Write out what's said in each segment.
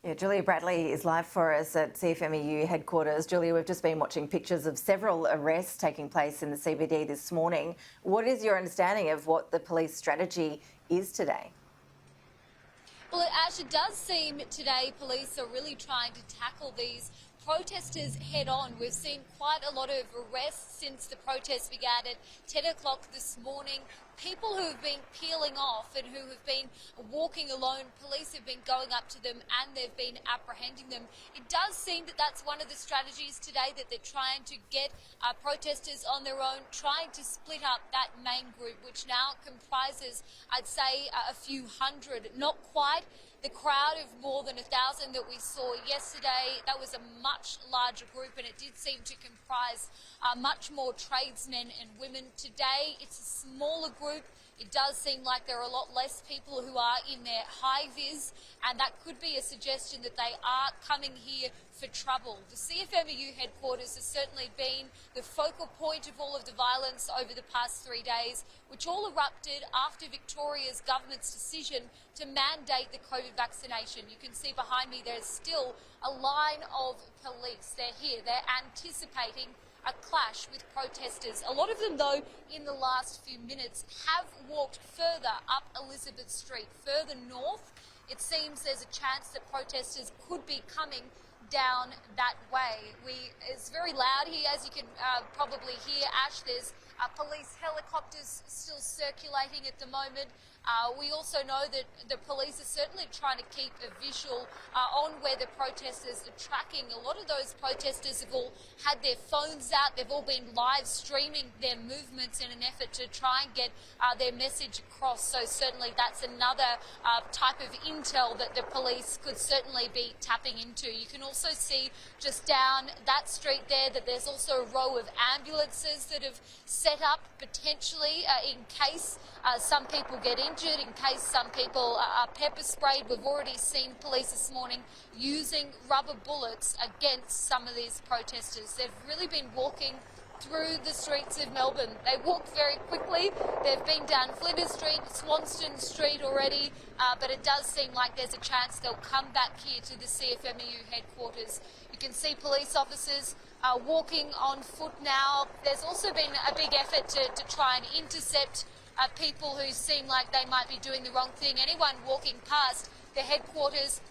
Yeah, Julia Bradley is live for us at CFMEU headquarters. Julia, we've just been watching pictures of several arrests taking place in the CBD this morning. What is your understanding of what the police strategy is today? Well, Ash, it does seem today police are really trying to tackle these protesters head on. We've seen quite a lot of arrests since the protest began at 10 o'clock this morning. People who have been peeling off and who have been walking alone, police have been going up to them and they've been apprehending them. It does seem that that's one of the strategies today, that they're trying to get protesters on their own, trying to split up that main group, which now comprises, I'd say, a few hundred, not quite the crowd of more than 1,000 that we saw yesterday. That was a much larger group, and it did seem to comprise much more tradesmen and women. Today, it's a smaller group. It does seem like there are a lot less people who are in their high-vis, and that could be a suggestion that they are coming here for trouble. The CFMEU headquarters has certainly been the focal point of all of the violence over the past 3 days, which all erupted after Victoria's government's decision to mandate the COVID vaccination. You can see behind me there's still a line of police. They're here. They're anticipating a clash with protesters. A lot of them, though, in the last few minutes have walked further up Elizabeth Street, further north. It seems there's a chance that protesters could be coming down that way. It's very loud here, as you can probably hear, Ash. There's police helicopters still circulating at the moment. We also know that the police are certainly trying to keep a visual on where the protesters are tracking. A lot of those protesters have all had their phones out. They've all been live streaming their movements in an effort to try and get their message across. So certainly that's another type of intel that the police could certainly be tapping into. You can also see just down that street there that there's also a row of ambulances that have set up potentially in case some people get injured, in case some people are pepper sprayed. We've already seen police this morning using rubber bullets against some of these protesters. They've really been walking through the streets of Melbourne. They walk very quickly. They've been down Flinders Street, Swanston Street already, but it does seem like there's a chance they'll come back here to the CFMEU headquarters. You can see police officers walking on foot now. There's also been a big effort to try and intercept people who seem like they might be doing the wrong thing. Anyone walking past the headquarters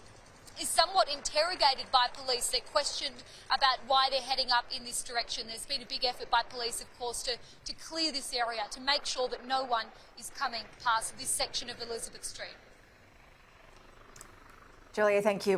is somewhat interrogated by police. They're questioned about why they're heading up in this direction. There's been a big effort by police, of course, to clear this area, to make sure that no one is coming past this section of Elizabeth Street. Julia, thank you.